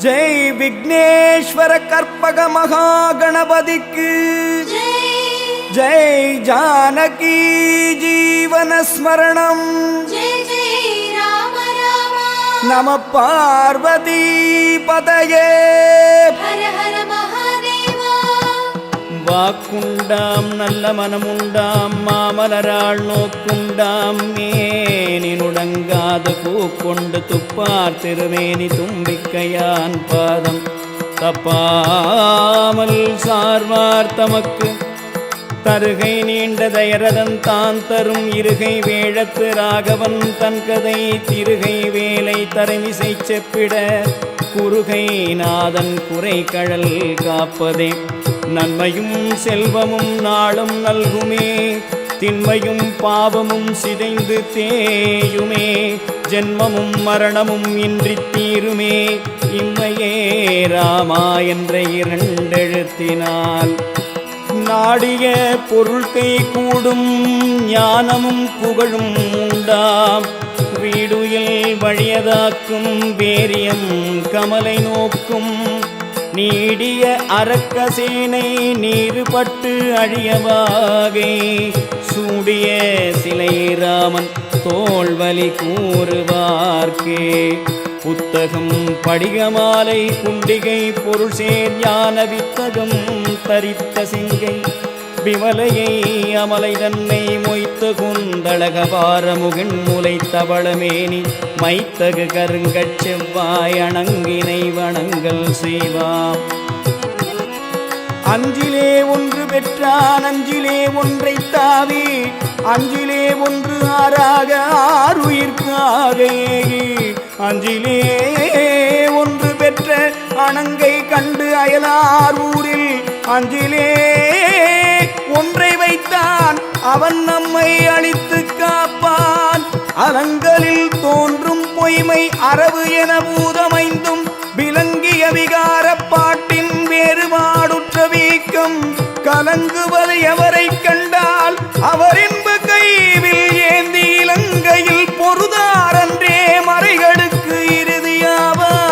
ஜெய் விக்னேஸ்வர கற்பக மகாகணபதிக்கு ஜெய் ஜானகி ஜீவன ஸ்மரணம் நம பார்வதி பதயே வாக்குண்டாம் நல்ல மனமுண்டாம் மாமலராள் நோக்குண்டாம் மேனினுடங்காது பூக்கொண்டு துப்பார் திருமேனி தும்பிக்கையான் பாதம் தப்பாமல் சார்வார் தமக்கு தருகை நீண்ட தயரதன் தான் தரும் இருகை வேழத்து ராகவன் தன் கதை திருகை வேலை தரமிசை செப்பிட குறுகை நாதன் குறை கழல் காப்பதே நன்மையும் செல்வமும் நாளும் நல்குமே திண்மையும் பாவமும் சிதைந்து தேயுமே ஜென்மமும் மரணமும் இன்றி தீருமே இம்மையே ராமா என்ற இரண்டெழுத்தினால் நாடிய பொருள் கை கூடும் ஞானமும் புகழும் உண்டாம் வீடுயில் வழியதாக்கும் வேரியம் கமலை நோக்கும் நீடிய அரக்கசேனை நீருபட்டு அழியவாகே சூடிய சிலை ராமன் தோள்வலி கூறுவார்க்கே புத்தகம் படிகமாலை குண்டிகை பொருள் சேர் ஞான வித்தகம் தரித்த சிங்கை விமலையை அமலை தன்னை மொய்த்த குந்தளகபார முகின் முலை தவளமேனி மைத்தகு கருங்கச் செவ்வாய் அணங்கினை வணங்கல் செய்வாம் அஞ்சிலே ஒன்று பெற்றான் அஞ்சிலே ஒன்றை தாவி அஞ்சிலே ஒன்று ஆறாக ஆறுயிர்க்காக ஏகி அஞ்சிலே ஒன்று பெற்ற அணங்கை கண்டு அயலார் ஊரில் அஞ்சிலே ஒன்றை வைத்தான் அவன் நம்மை அழித்து காப்பான் அலங்களில் தோன்றும் பொய்மை அரவு என பூதமைந்தும் விளங்கிய விகார பாட்டின் வேறுபாடுற்ற வீக்கம் கலங்குவது எவரை கண்டால் அவர் என்பு கைவில் ஏந்தி இலங்கையில் பொருதாரன்றே மறைகளுக்கு இறுதியாவார்.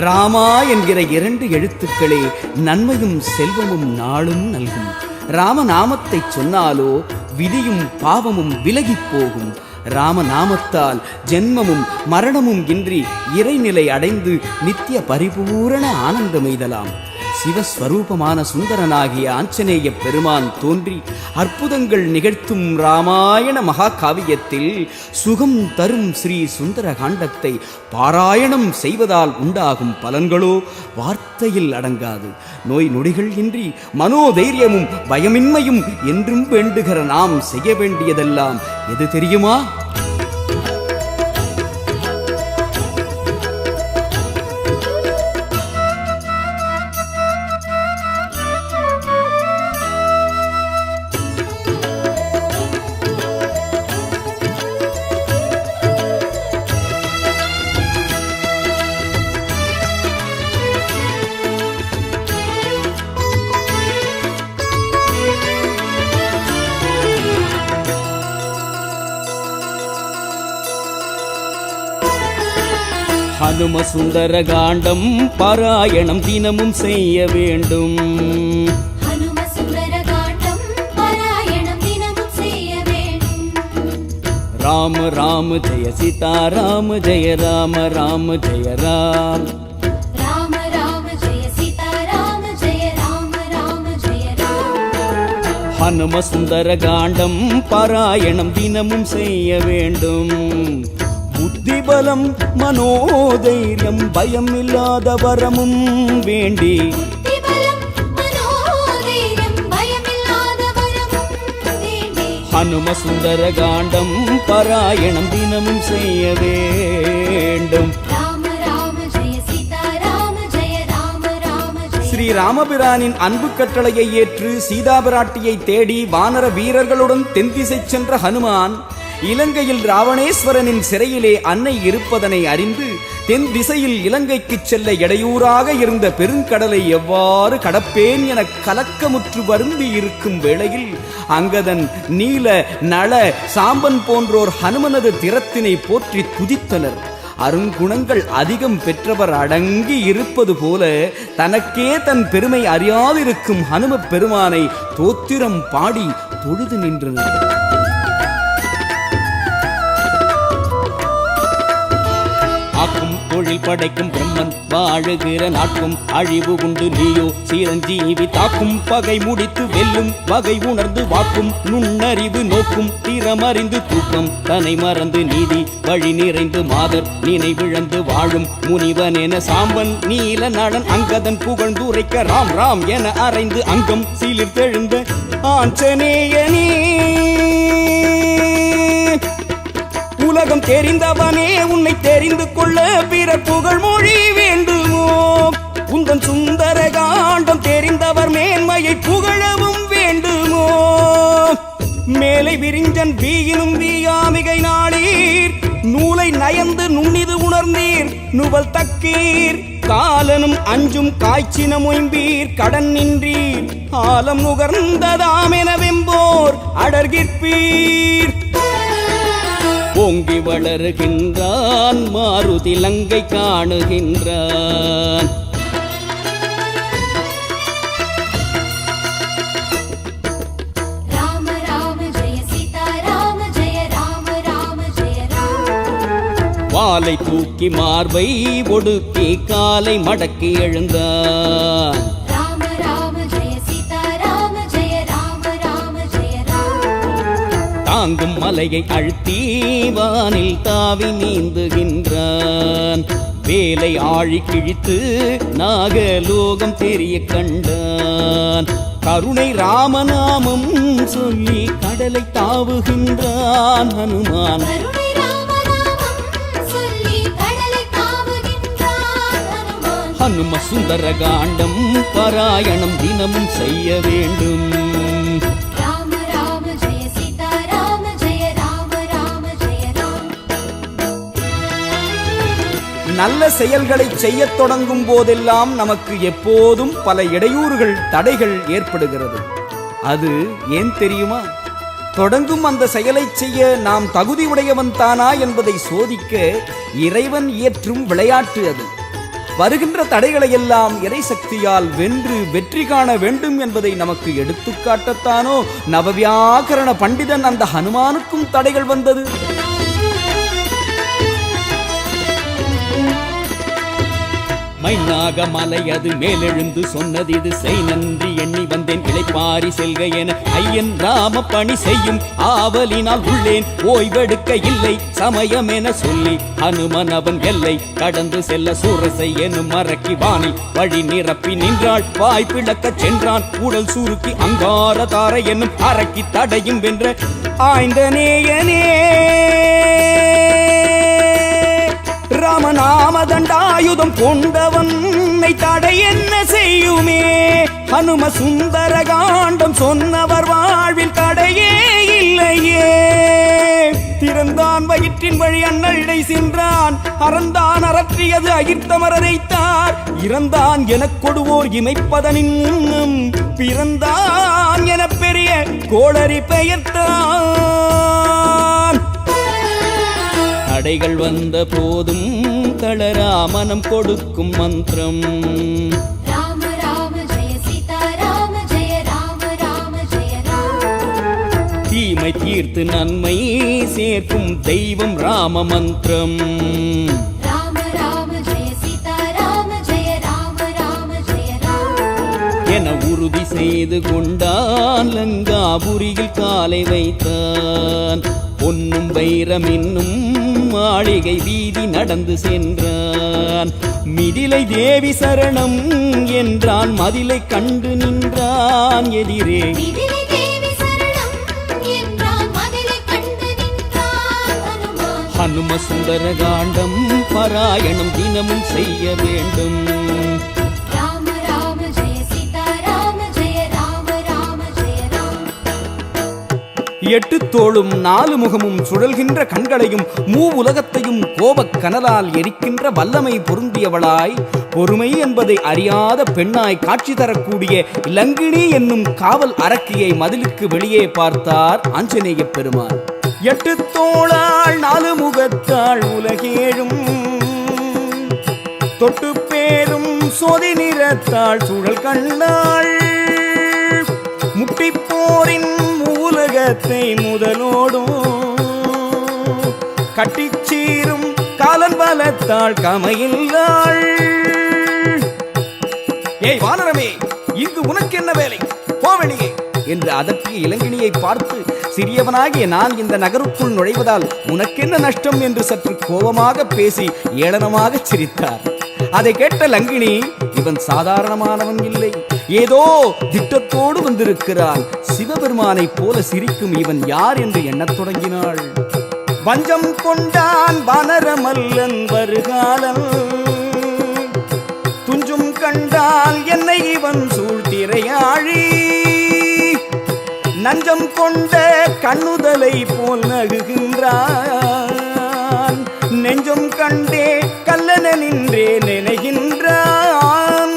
ராமா என்கிற இரண்டு எழுத்துக்களே நன்மையும் செல்வமும் நாளும் நல்கும். ராமநாமத்தை சொன்னாலோ விதியும் பாவமும் விலகிப் போகும். ராமநாமத்தால் ஜென்மமும் மரணமும் இன்றி இறைநிலை அடைந்து நித்திய பரிபூரண ஆனந்தமெய்தலாம். சிவஸ்வரூபமான சுந்தரனாகிய ஆஞ்சநேய பெருமான் தோன்றி அற்புதங்கள் நிகழ்த்தும் ராமாயண மகாகாவியத்தில் சுகம் தரும் ஸ்ரீ சுந்தர காண்டத்தை பாராயணம் செய்வதால் உண்டாகும் பலன்களோ வார்த்தையில் அடங்காது. நோய் நொடிகள் இன்றி மனோதைரியமும் பயமின்மையும் என்றும் வேண்டுகிற நாம் செய்ய வேண்டியதெல்லாம் எது தெரியுமா? ஹனும சுந்தர காண்டம் பாராயணம் தினமும் செய்ய வேண்டும். ஹனும சுந்தர காண்டம் பாராயணம் தினமும் செய்ய வேண்டும். ராம ராம ஜெய சீதா ராம ஜெய ராம ராம ஜெய ராம். ராம ராம ஜெய சீதா ராம ஜெய ராம ராம ஜெய ராம். ஹனும சுந்தர காண்டம் பாராயணம் தினமும் செய்ய வேண்டும். புத்திபலம் மனோதைரியம் பயம் இல்லாத வரமும் வேண்டி ஹனும சுந்தர காண்டம் பாராயணம் தினமும் செய்ய வேண்டும். ஸ்ரீ ராமபிரானின் அன்பு கட்டளையை ஏற்று சீதாபிராட்டியை தேடி வானர வீரர்களுடன் தென்திசை சென்ற ஹனுமான் இலங்கையில் ராவணேஸ்வரனின் சிறையிலே அன்னை இருப்பதனை அறிந்து தென் திசையில் இலங்கைக்குச் செல்ல இடையூறாக இருந்த பெருங்கடலை எவ்வாறு கடப்பேன் என கலக்கமுற்று வருந்தி இருக்கும் வேளையில் அங்கதன், நீல, நள, சாம்பன் போன்றோர் ஹனுமனது திறத்தினை போற்றி துதித்தனர். அருங்குணங்கள் அதிகம் பெற்றவர் அடங்கி இருப்பது போல தனக்கே தன் பெருமை அறியாதிருக்கும் ஹனும பெருமானை தோத்திரம் பாடி தொழுது நின்றனர். ஆக்கும் தொழில் படைக்கும் பிரம்மன் வாழுகிற நாட்கும் அழிவு உண்டு நீயோ சீரஞ்சீவி தாக்கும் பகை முடித்து வெல்லும் வகை உணர்ந்து வாக்கும் நுண்ணறிவு நோக்கும் திறமறிந்து தூக்கம் தன்னை மறந்து நீதி வழி நிறைந்து மாதர் நினைவிழந்து வாழும் முனிவன் என சாம்பன் நீல நடன் அங்கதன் புகழ்ந்துரைக்க ராம் ராம் என அறைந்து அங்கம் சீலிர்த்தெழுந்த ஆஞ்சநேயனே. உலகம் தெரிந்தவனே உன்னை தெரிந்து கொள்ள பிறர் புகழ் மொழி வேண்டுமோ? உந்தன் சுந்தர காண்டம் தெரிந்தவர் மேன்மையை புகழவும் வேண்டுமோ? மேலை விரிஞ்சன் வீயினும் வீயாமிகை நாளீர் நூலை நயந்து நுண்ணிது உணர்ந்தீர் நுவல் தக்கீர் காலனும் அஞ்சும் காய்ச்சின மொயம்பீர் கடன் நின்றீர் ஆலம் நுகர்ந்ததாமென வெம்போர் அடர்கிற்பீர். ஓங்கி வளருகின்றான் மாருதி லங்கை காணுகின்றான். ராம ராம ஜெய சீதா ராம ஜெய ராம ராம ஜெய ராம. வாளை தூக்கி மார்பை ஒடுக்கி காலை மடக்கி எழுந்தான். ராம ராம ஜெய சீதா ராம ஜெய ராம ராம ஜெய ராம. தாங்கும் மலையை அழுத்தி வானில் தாவி நீந்துகின்றான். வேலை ஆழி கிழித்து நாகலோகம் தெரிய கண்டான். கருணை ராமநாமம் சொல்லி கடலை தாவுகின்றான் ஹனுமான். கருணை ராமநாமம் சொல்லி கடலை தாவுகின்றான் ஹனுமான். ஹனும சுந்தர காண்டம் பாராயணம் தினமும் செய்ய வேண்டும். ராம ராம ஜெய சீதா ராம ஜெய ராம ராம ஜெய ராம. நல்ல செயல்களை செய்யத் தொடங்கும் போதெல்லாம் நமக்கு எப்போதும் பல இடையூறுகள் தடைகள் ஏற்படுகிறது. அது ஏன் தெரியுமா? தொடங்கும் அந்த செயலை செய்ய நாம் தகுதியுடையவன் தானா என்பதை சோதிக்க இறைவன் இயற்றும் விளையாட்டு அது. வருகின்ற தடைகளை எல்லாம் இறை சக்தியால் வென்று வெற்றி காண வேண்டும் என்பதை நமக்கு எடுத்துக்காட்டத்தானோ நவவியாக்கரண பண்டிதன் அந்த ஹனுமானுக்கும் தடைகள் வந்தது. மைனாக மலை அது மேலெழுந்து சொன்னது இது செய் நன்றி எண்ணி வந்தேன் இளைப்பாரி செல்க என ஐயன் ராம பணி செய்யும் ஆவலினால் உள்ளேன் ஓய்வெடுக்க இல்லை சமயம் என சொல்லி ஹனுமன் அவன் எல்லை கடந்து செல்ல சூரசை எனும் மறக்கி வாணி வழி நிரப்பி நின்றாள் வாய்ப்பிழக்கச் சென்றான் உடல் சுருக்கி அங்கார தாரை என்னும் அரக்கி தடையும் வென்ற ஆய்ந்தனேயனே. ராமநாம தண்டாயுதம் கொண்டவனை தடை என்ன செய்யுமே? ஹனும சுந்தர காண்டம் சொன்னவர் வாழ்வில் தடையே இல்லையே. திறந்தான் வயிற்றின் வழி அண்ணழை சென்றான் அறந்தான் அறற்றியது அகிர்த்தமரைத்தார் இறந்தான் எனக் கொடுவோர் இமைப்பதனின் முன்னும் பிறந்தான் என பெரிய கோளரி பெயர்த்தான். தடைகள் வந்த போதும் தளராமனம் கொடுக்கும் மந்திரம். ராம ராம ஜெய சீதா ராம ஜெய ராம ராம ஜெய ராம. தீமை தீர்த்து நன்மை சேர்க்கும் தெய்வம் ராம மந்திரம். ராம ராம ஜெய சீதா ராம ஜெய ராம ராம ஜெய ராம. என உறுதி செய்து கொண்டான் லங்காபுரியில் காலை வைத்தான். பொன்னும் வைரம் இன்னும் மாளிகை வீதி நடந்து சென்றான். மிதிலை தேவி சரணம் என்றான் மதிலை கண்டு நின்றான் எதிரே. மிதிலை தேவி சரணம் என்றான் மதிலை கண்டு நின்றான் ஹனுமான். ஹனும சுந்தர காண்டம் பாராயணம் தினமும் செய்ய வேண்டும். ராம ராம ஜெய சீதா ராம ஜெய ராம ராம ஜெய ராம. 8 தோளும் 4 முகமும் சுழல்கின்ற கண்களையும் உலகத்தையும் கோபக் கனலால் எரிக்கின்ற வல்லமை பொருந்தியவளாய் பொறுமை என்பதை அறியாத பெண்ணாய் காட்சி தரக்கூடிய லங்கினி என்னும் காவல் அரக்கியை மதிலுக்கு வெளியே பார்த்தார் ஆஞ்சநேய பெருமான். 8 தோளாள் 4 முகத்தாள் உலகேழும் தொட்டு பேரும் சோதி நிறத்தாள் சுழல் கண்ணாள் முட்டிப்போரின் உலகத்தை முதலோடும் கட்டிச்சீரும் காலன் பலத்தாள் கமையில்லாள். ஏய் வானரமே, இங்கு உனக்கு என்ன வேலை? போவெளியே என்று அதட்டிய இளங்கினியை பார்த்து, சிறியவனாகிய நான் இந்த நகருக்குள் நுழைவதால் உனக்கென்ன நஷ்டம் என்று சற்று கோபமாக பேசி ஏளனமாக சிரித்தார். அதை கேட்ட லங்கினி, இவன் சாதாரணமானவன் இல்லை, ஏதோ திட்டத்தோடு வந்திருக்கிறான், சிவபெருமானைப் போல சிரிக்கும் இவன் யார் என்று எண்ணத் தொடங்கினாள். வஞ்சம் கொண்டான் வானரமல்லன் வருகாலன், துஞ்சும் கண்டால் என்னை இவன் சூழ்த்திரையாழி, நஞ்சம் கொண்ட கண்ணுதலை போல் நகுகின்றான், நெஞ்சம் கண்டே கல்லன நின்றே நினைகின்றான்.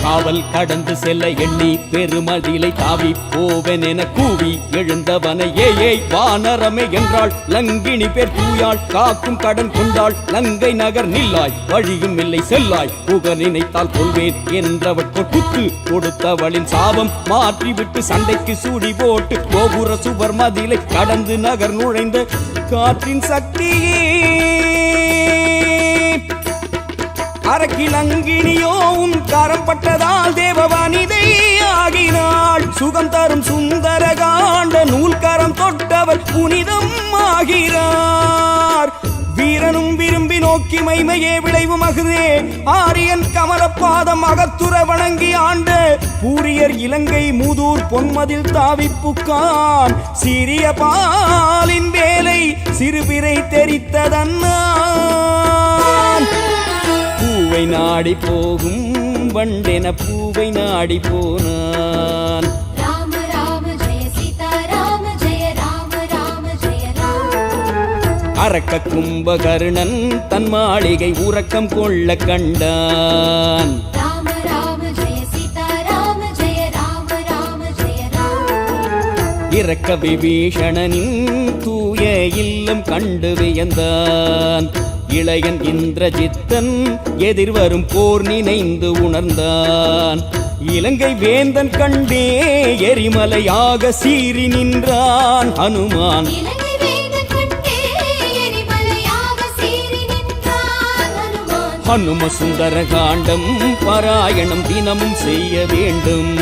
காவல் கடந்து செல்ல எண்ணி பெருமதிலை தாவி போவன் என கூவி எழுந்தவனை ஏய் வானரமே என்றாள். லங்கினி பேர் தூயாள் காக்கும் கடன் கொண்டாள், லங்கை நகர் நில்லாய் வழியும் இல்லை செல்லாய், புக நினைத்தால் கொள்வேன் என்றவள் குத்து கொடுத்தவளின் சாபம் மாற்றிவிட்டு சண்டைக்கு சூடி போட்டு கோபுர சுவர் மதிலை கடந்து நகர் நுழைந்த காற்றின் சக்தியே அரக்கிலங்கினியோ உன் கரம் பட்டதால் தேவவானிதை ஆகினாள், சுகம் தரும் சுந்தர காண்ட நூல் கரம் தொட்டவர் புனிதம் ஆகிறார். வீரனும் விரும்பி நோக்கி மைமையே விளைவு மகுதே ஆரியன் கமலப்பாதம் அகத்துற வணங்கி ஆண்ட பூரியர் இலங்கை மூதூர் பொன்மதில் தாவிப்புக்கான், சிறிய பாலின் வேலை சிறுபிறை தெரித்ததன்னான். பூவை நாடி போகும் வண்டென பூவை நாடி போனான். ராம ராம ஜெய சீதா ராம ஜெய ராம ராம ஜெய ராம. அரக்க கும்பகர்ணன் தன் மாளிகை உறக்கம் கொள்ள கண்டான். ராம ராம ஜெய சீதா ராம ஜெய ராம ராம ஜெய ராம. இறக்க விபீஷணனின் தூய இல்லம் கண்டு வியந்தான். இளையன் இந்திரஜித்தன் எதிர்வரும் போர் நினைந்து உணர்ந்தான். இலங்கை வேந்தன் கண்டே எரிமலையாக சீறி நின்றான் ஹனுமான். ஹனும சுந்தர காண்டம் பாராயணம் தினமும் செய்ய வேண்டும்.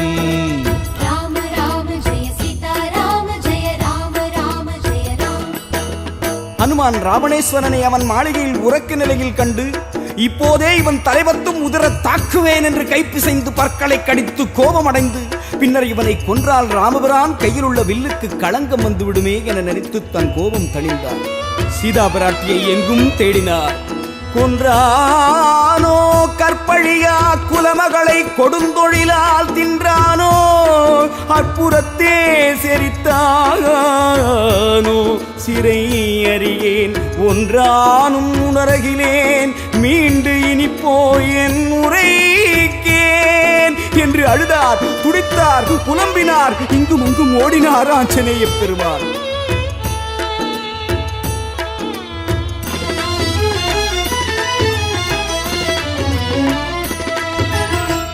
ஹனுமான் ராவணேஸ்வரனை அவன் மாளிகையில் உறக்க நிலையில் கண்டு, இப்போதே இவன் தலைவத்தும் உதிர தாக்குவேன் என்று கைப்பிசைந்து பற்களை கடித்து கோபமடைந்து, பின்னர் இவனை கொன்றால் ராமபிரான் கையில் உள்ள வில்லுக்கு களங்கம் வந்து விடுமே என நினைத்து தன் கோபம் தணிந்தார். சீதா பிராட்டியை எங்கும் தேடினார். கொன்றானோ கற்பழியா குலமகளை கொடுந்தொழிலால் தின்றானோ, அற்புறத்தே செரித்தானோ, சிறை அறியேன் ஒன்றானும் உணரகிலேன், மீண்டு இனி போய் என் உரைக்கேன் என்று அழுதார், துடித்தார், புலம்பினார், இங்கும் அங்கும் ஓடினார் ஆஞ்சநேய பெருமான்.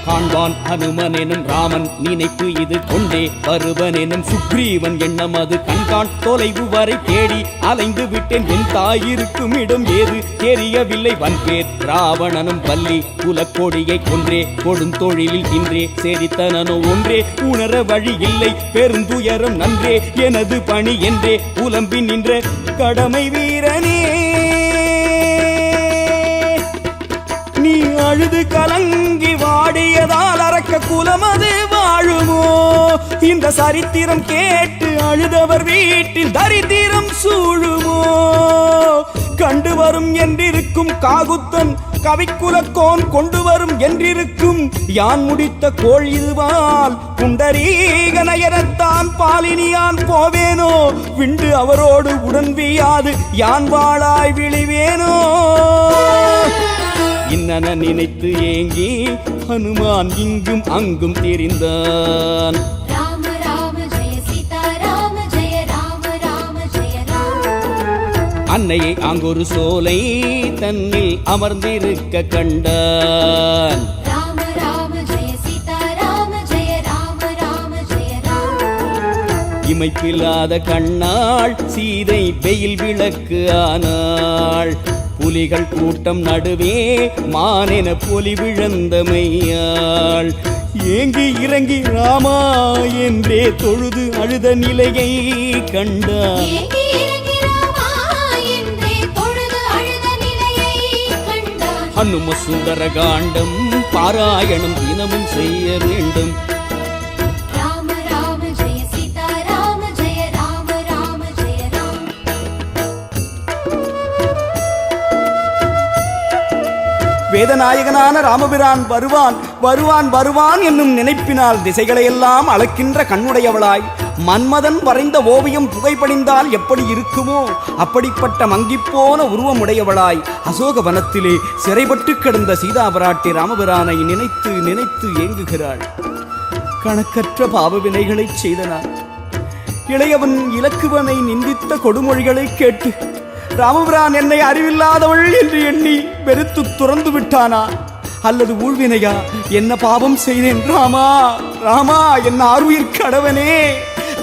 காண்பான் ஹனுமன் எனும் ராமன் நினைப்பு இது கொண்டே, வருவன் எனும் சுக்ரீவன் எண்ணம் அது கண்காண் தொலைவு வரை தேடி அலைந்து விட்டேன், என் தாயிருக்கும் இடம் ஏது தெரியவில்லை வன்பேர். ராவணனும் பல்லி குலக்கோடியை கொன்றே கொடுந்தொழிலில் இன்றே சேரித்தனோ ஒன்றே, உணர வழி இல்லை பெருந்துயரம் நன்றே, எனது பணி என்றே புலம்பி நின்ற கடமை வீரனே. நீ அழுது கலங்கி வாடியதால் அரக்க குலமது வாழுமோ, இந்த சரித்திரம் கேட்டு அழுதவர் வீட்டில் தரித்திரம் சூழுமோ, கண்டு வரும் என்றிருக்கும் காகுத்தன் கவிக்குலக்கோன் கொண்டு வரும் என்றிருக்கும் யான் முடித்த கோள் இதுவால் புண்டரீகனயனத்தான் பாலினியான் போவேனோ விண்டு அவரோடு உடன் வீயாது யான் வாழாய் விழிவேனோ. இன்னன நினைத்து ஏங்கி ஹனுமான் இங்கும் அங்கும் தெரிந்தான். ராம ராம ஜெய சீதா ராம ஜெய ராம ராம ஜெய ராம. அன்னையை அங்கொரு சோலை தன்னில் அமர்ந்திருக்க கண்டான். ராம ராம ஜெய சீதா ராம ஜெய ராம ராம ஜெய ராம. இமைப்பில்லாத கண்ணாள் சீதை வெயில் விளக்கு ஆனாள். புலிகள் கூட்டம் நடுவே மானென பொலி விழந்தமையாள். ஏங்கி இறங்கி ராமா என்றே தொழுது அழுத நிலையை கண்டாள். ஏங்கி இறங்கி ராமா என்றே தொழுது அழுத நிலையை கண்டான். ஹனும சுந்தர காண்டம் பாராயணம் தினமும் செய்ய வேண்டும். ராம ராம ஜெய சீதா ராம ஜெய ராம ராம ஜெய ராம. வேதநாயகனான ராமபிரான் வருவான் வருவான் வருவான் என்னும் நினைப்பினால் திசைகளையெல்லாம் அளக்கின்ற கண்ணுடையவளாய் மன்மதன் வரைந்த ஓவியம் புகைப்படிந்தால் எப்படி இருக்குமோ அப்படிப்பட்ட மங்கிப்போன உருவமுடையவளாய் அசோக வனத்திலே சிறைப்பட்டு கிடந்த சீதாபிராட்டி ராமபிரானை நினைத்து நினைத்து ஏங்குகிறாள். கணக்கற்ற பாவ வினைகளைச் செய்தனார். இளையவன் இலக்குவனை நிந்தித்த கொடுமொழிகளை கேட்டு ராமபிரான் என்னை அறிவில்லாதவள் என்று எண்ணி வெறுத்து துறந்து விட்டானா அல்லது ஊழ்வினையா? என்ன பாவம் செய்தேன் ராமா ராமா என் ஆருயிர் கடவனே.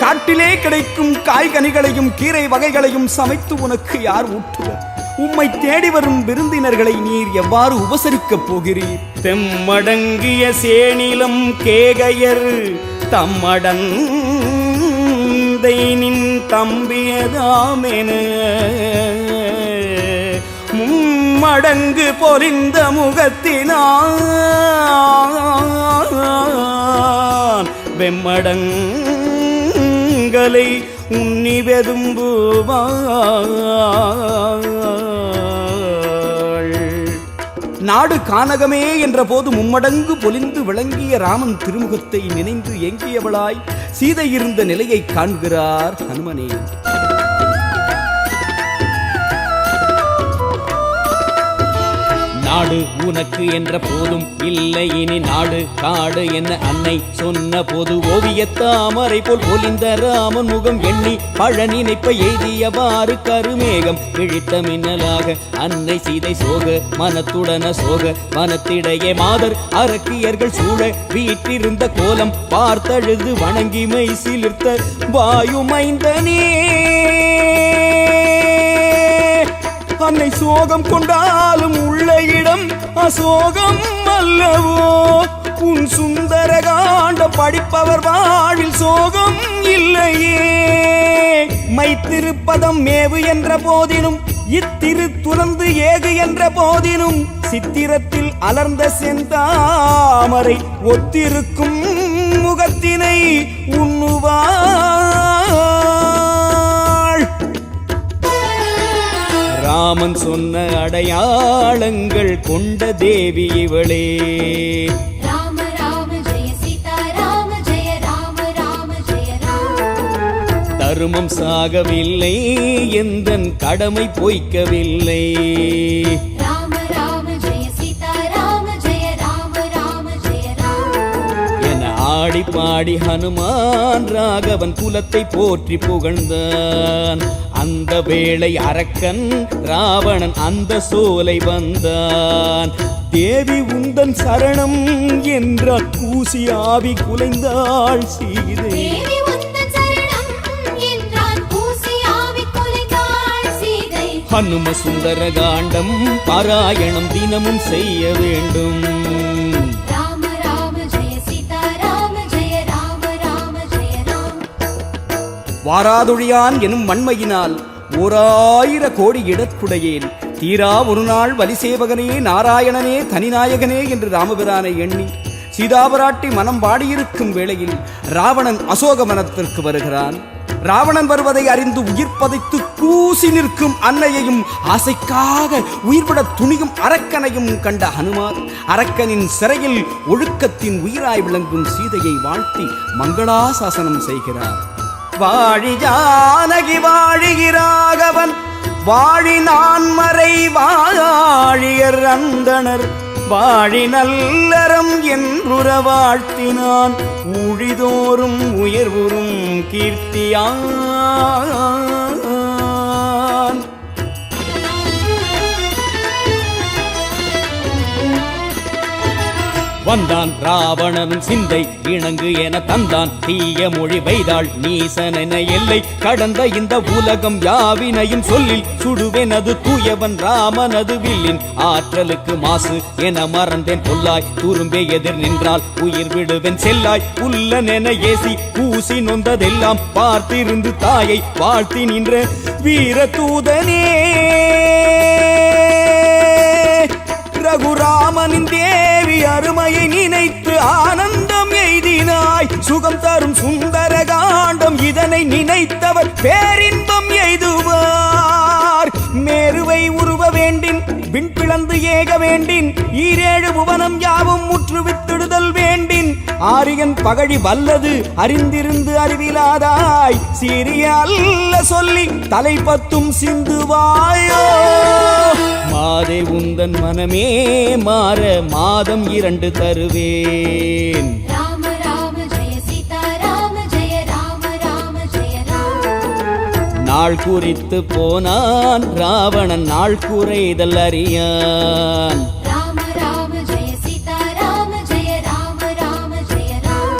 காட்டிலே கிடைக்கும் காய்கனிகளையும் கீரை வகைகளையும் சமைத்து உனக்கு யார் ஊட்டுவர்? உம்மை தேடி வரும் விருந்தினர்களை நீர் எவ்வாறு உபசரிக்கப் போகிறீர்? தெம்மடங்கிய சேனிலம் கேகையர் தம்மடந்தை நின் தம்பியதாமென மும்மடங்கு பொறிந்த முகத்தினான் வெம்மடங்களை உன்னி வெதும்புவாள். நாடு கானகமே என்ற போது மும்மடங்கு பொலிந்து விளங்கிய ராமன் திருமுகத்தை நினைந்து ஏங்கியவளாய் சீதை இருந்த நிலையை காண்கிறார் ஹனுமனே. நாடு உனக்கு என்ற போதும் இல்லை இனி நாடு காடு என்ன அன்னை சொன்ன போது ஓவியத்தாமரை போல் ஒலிந்த ராமன் முகம் எண்ணி பழ நினைப்ப எய்தியவாறு கருமேகம் கிழித்த மின்னலாக அன்னை சீதை சோக மனத்துடன சோக மனத்திடையே மாதர் அரக்கியர்கள் சூழ வீற்றிருந்த கோலம் பார்த்தழுது வணங்கி மை சிலிர்த்த வாயுமைந்தனே. அன்னை சோகம் கொண்டாலும் உள்ள இடம் அசோகம் அல்லவோ? உன் சுந்தர காண்டம் படிப்பவர் வாழ்வில் சோகம் இல்லையே. மைத்திருப்பதம் மேவு என்ற போதினும் இத்திரு துறந்து ஏகு என்ற போதினும் சித்திரத்தில் அலர்ந்த செந்தாமரை ஒத்திருக்கும் முகத்தினை உண்ணுவாள். ராமன் சொன்ன அடையாளங்கள் கொண்ட தேவி இவளே. ராம ராம ஜெய சீதா ராம ஜெய ராம ராம ஜெய ராம. தருமம் சாகவில்லை எந்தன் கடமை பொய்க்கவில்லை. ராம ராம ஜெய சீதா ராம ஜெய ராம ராம ஜெய ராம. என ஆடி பாடி ஹனுமான் ராகவன் குலத்தை போற்றி புகழ்ந்தான். அந்த வேளை அரக்கன் ராவணன் அந்த சோலை வந்தான். தேவி உந்தன் சரணம் என்ற கூசி ஆவி குலைந்தாள் சீதை. தேவி உந்தன் சரணம் என்றான் கூசி ஆவி குலைந்தாள் சீதை. ஹனும சுந்தர காண்டம் பாராயணம் தினமும் செய்ய வேண்டும். ராம ராம ஜெய சீதா ராம ஜெய ராம ராம ஜெய ராம. வாராதொழியான் எனும் வன்மையினால் ஓராயிர கோடி இடத்துடையேன் தீரா ஒரு நாள் வலிசேவகனே நாராயணனே தனிநாயகனே என்று ராமபிரானை எண்ணி சீதாபிராட்டி மனம் வாடியிருக்கும் வேளையில் ராவணன் அசோக வனத்திற்கு வருகிறான். ராவணன் வருவதை அறிந்து உயிர் பதைத்து கூசி நிற்கும் அன்னையையும் ஆசைக்காக உயிர்விட துணியும் அரக்கனையும் கண்ட ஹனுமான் அரக்கனின் சிறையில் ஒழுக்கத்தின் உயிராய் விளங்கும் சீதையை வாழ்த்தி மங்களாசாசனம் செய்கிறார். வாழி ஜானகி வாழிகிறாகவன் வாழி நான்மறை வாழியர் அந்தணர் வாழி நல்லறம் என்றுற வாழ்த்தினான் ஊழிதோறும் உயர்வுறும் கீர்த்தியான். வந்தான் ராவணன் சிந்தை இணங்கு என தந்தான் தீய மொழி வைதாள் நீசனென எல்லை கடந்த இந்த உலகம் யாவினையும் சொல்லில் சுடுவெனது தூயவன் ராமனது வில்லின் ஆற்றலுக்கு மாசு என மறந்தேன் பொல்லாய் துரும்பே எதிர் நின்றால் உயிர் விடுவேன் செல்லாய் புல்லனென ஏசி பூசி நொந்ததெல்லாம் பார்த்திருந்து தாயை வாழ்த்தி நின்ற வீர தூதனே ரகுராமனின் தேவி அருமையை நினைத்து ஆனந்தம் எய்தினாய் சுகம் தரும் சுந்தர காண்டம் இதனை நினைத்தவர் பேரின்பம் எய்துவார். மேருவை உருவ வேண்டின் விண் பிளந்து ஏக வேண்டின் ஈரேழு புவனம் யாவும் முற்றுவித்திடுதல் வேண்டின் ஆரியன் பகழி வல்லது அறிந்திருந்து அறிவிலாதாய் சீரிய அல்ல சொல்லி தலை பத்தும் சிந்துவாயோ. மாதே உந்தன் மனமே மாற மாதம் 2 தருவேன். ராம ராம ஜெய சீதா ராம ஜெய ராம ராம ஜெய ராம. நாள் குறித்து போனான் ராவணன் நாள் குறைதல் அறியான். ராம ராம ஜெய சீதா ராம ஜெய ராம ராம ஜெய ராம.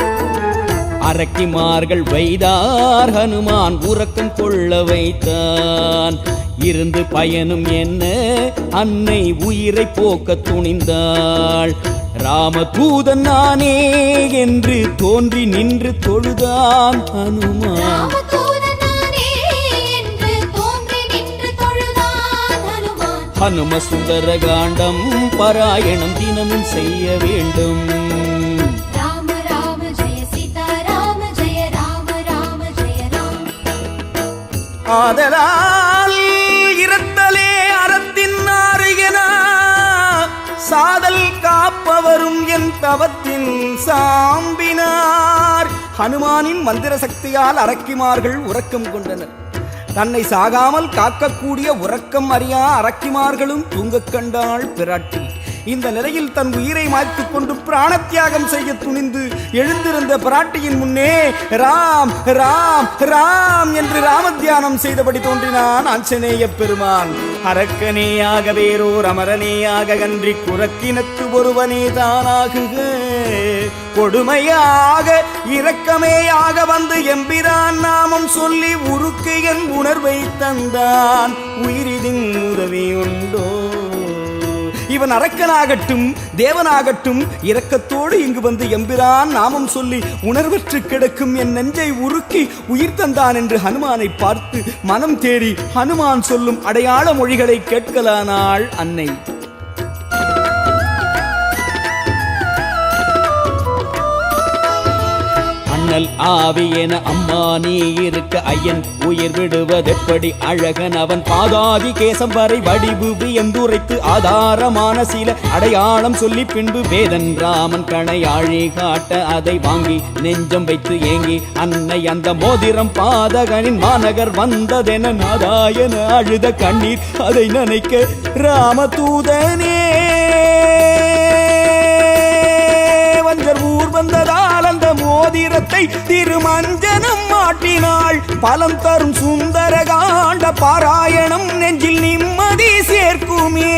அரக்கிமார்கள் வைதார் ஹனுமான் உறக்கம் கொள்ள வைத்தான். இருந்து பயனும் என்ன அன்னை உயிரை போக்க துணிந்தாள். ராமதூதன் நானே என்று தோன்றி நின்று தொழுதான் ஹனுமான். ராமதூதன் நானே என்று தோன்றி நின்று தொழுதான் ஹனுமான். ஹனும சுந்தர காண்டம் பாராயணம் தினமும் செய்ய வேண்டும். ராம ராம ஜெய சீதா ராம ஜெய ராம ராம ஜெய ராம. ஆதலால் இரத்தலே அறத்தின் ஆறுயன சாதல் காப்பவரும் என் தவத்தின் சாம்பினார். ஹனுமானின் மந்திர சக்தியால் அரக்கிமார்கள் உறக்கம் கொண்டனர். தன்னை சாகாமல் காக்கக்கூடிய உறக்கம் அறியா அரக்கிமார்களும் தூங்கக் கண்டாள் பிராட்டி. இந்த நிலையில் தன் உயிரை மாய்த்துக் கொண்டு பிராணத்தியாகம் செய்ய துணிந்து எழுந்திருந்த பிராட்டியின் முன்னே ராம் ராம் ராம் என்று ராமத்தியானம் செய்தபடி தோன்றினான் ஆஞ்சநேய பெருமான். அரக்கனேயாக வேறோர் அமரனேயாக கன்றி குரக்கினத்து ஒருவனே தானாகுக கொடுமையாக இரக்கமேயாக வந்து எம்பிரான் நாமம் சொல்லி உருக்கு என் உணர்வை தந்தான் உயிரிதின் உதவி உண்டோ. இவன் அரக்கனாகட்டும் தேவனாகட்டும் இரக்கத்தோடு இங்கு வந்து எம்பிரான் நாமம் சொல்லி உணர்வற்று கிடக்கும் என் நெஞ்சை உருக்கி உயிர் தந்தான் என்று ஹனுமானை பார்த்து மனம் தேடி ஹனுமான் சொல்லும் அடையாள மொழிகளை கேட்கலானாள் அன்னை. அண்ணல் ஆவி என அம்மா நீ இருக்க ஐயன் உயிர் விடுவதெப்படி அழகன் அவன் பாதாதி கேசம் வரை வடிவு வியந்துரைத்து ஆதாரமான சில அடையாளம் சொல்லி பின்பு வேதன் ராமன் கணையாழி காட்ட அதை வாங்கி நெஞ்சம் வைத்து ஏங்கி அன்னை அந்த மோதிரம் பாதகனின் மாநகர் வந்ததென நாதாயன அழுத கண்ணீர் அதை நினைக்க ராமதூதனே வஞ்சர் ஊர் வந்ததால் அந்த மோதிரத்தை திருமஞ்சனம் மாட்டினாள். பலம் தரும் சுந்தர காண்ட பாராயணம் நெஞ்சில் நிம்மதி சேர்க்குமே.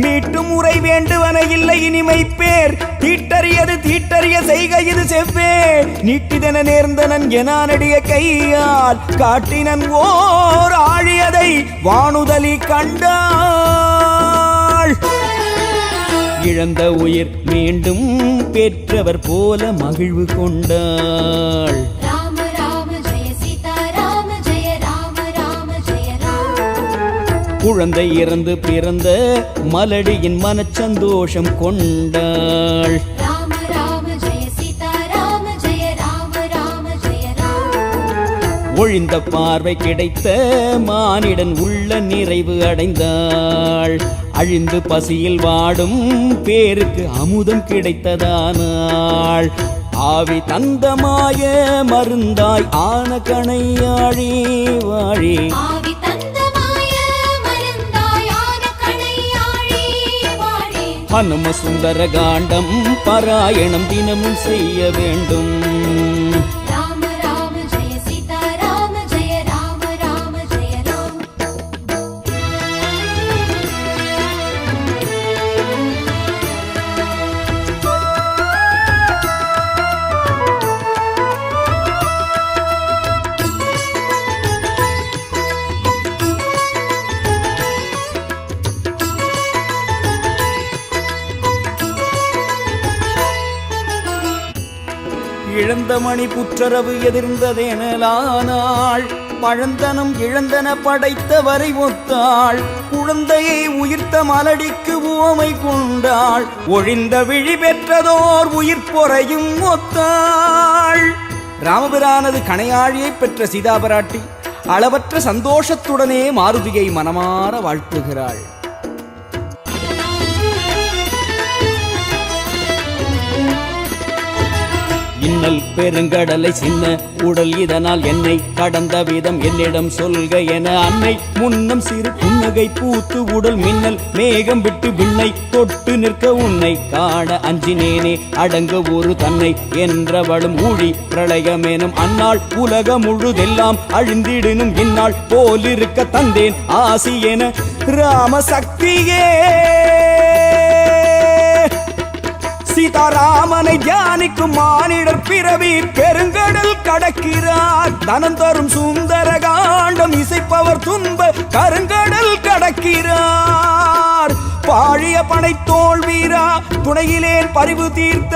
மீட்டும் முறை வேண்டுவன இல்லை இனிமை பேர் தீட்டறியது தீட்டறிய செய்க இது செவ்வே நீட்டிதென நேர்ந்தனன் எனானடிய கையால் காட்டினன் ஓர் ஆழியதை வானுதலி கண்டாள். இழந்த உயிர் மீண்டும் பெற்றவர் போல மகிழ்வு கொண்டாள். ராம ராம ஜெய சீதா ராம ஜெய ராம ராம ஜெய ராம. குழந்தை இறந்து பிறந்த மலடியின் மனச்சந்தோஷம் கொண்டாள். ராம ராம ஜெய சீதா ராம ஜெய ராம ராம ஜெய ராம. ஒழிந்த பார்வை கிடைத்த மானிடன் உள்ள நிறைவு அடைந்தாள். அழிந்து பசியில் வாடும் பேருக்கு அமுதம் கிடைத்ததானாள். ஆவி தந்தமாய மருந்தாய் ஆன கணையாழி வாழி. ஆவி தந்தமாய மருந்தாயான கணையாழி வாழி. ஹனும சுந்தர காண்டம் பாராயணம் தினமும் செய்ய வேண்டும். ராம ராம ஜெய சீதா ராம ஜெய ராம ராம ஜெய ராம. இழந்த மணி புற்றரவு எதிர்ந்ததெனலானாள். பழந்தனம் இழந்தன படைத்தவரை ஒத்தாள். குழந்தையை உயிர்த்த மலடிக்கு உவமை கொண்டாள். ஒழிந்த விழி பெற்றதோர் உயிர் பொறையும் ஒத்தாள். ராமபிரானது கணையாழியை பெற்ற சீதாபிராட்டி அளவற்ற சந்தோஷத்துடனே மாருதியை மனமாற வாழ்த்துகிறாள். இன்னல் பெருங்கடலை சின்ன உடல் இதனால் என்னை கடந்த விதம் என்னிடம் சொல்க என அன்னை முன்னம் சிறு புன்னகை பூத்து உடல் மின்னல் மேகம் விட்டு விண்ணை தொட்டு நிற்க உன்னை காண அஞ்சினேனே அடங்க ஒரு தன்னை என்றவளும் ஊழி பிரளயமேனும் அந்நாள் உலகம் முழுதெல்லாம் அழிந்திடனும் இந்நாள் போலிருக்க தந்தேன் ஆசி என ராமசக்தியே. சீதாராமனை தியானிக்கும் மானிடர் பிறவி பெருங்கடல் கடக்கிறார். தனம் தரும் சுந்தர காண்டம் இசைப்பவர் துன்ப கருங்கடல் கடக்கிறார். பாழிய படை தோல் வீரா துணையிலேன் பரிவு தீர்த்த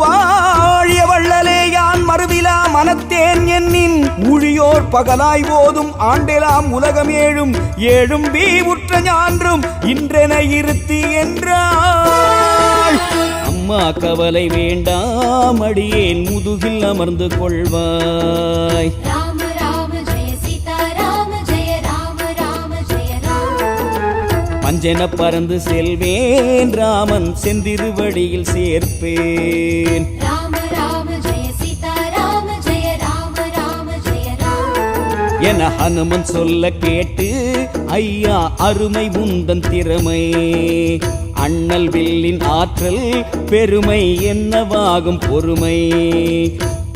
வாழிய வள்ளலே யான் மறுவிலா மனத்தேன் என்னின் ஊழியோர் பகலாய் போதும் ஆண்டெலாம் உலகம் ஏழும் ஏழும் உற்ற ஞான்றும் இன்றென இருத்தி என்றாள். அம்மா கவலை வேண்டாம் அடியேன் முதுகில் அமர்ந்து கொள்வாய். ராம ராம ஜெய சீதா ராம ஜெய ராம ராம ஜெய ராம. பஞ்சென பறந்து செல்வேன் ராமன் செந்திருவடியில் சேர்ப்பேன். ராம ராம ஜெய சீதா ராம ஜெய ராம ராம ஜெய ராம. என ஹனுமன் சொல்ல கேட்டு ஐயா அருமை முந்தன் திறமை. அண்ணல் வில்லின் ஆற்றல் பெருமை என்னவாகும் பொறுமை.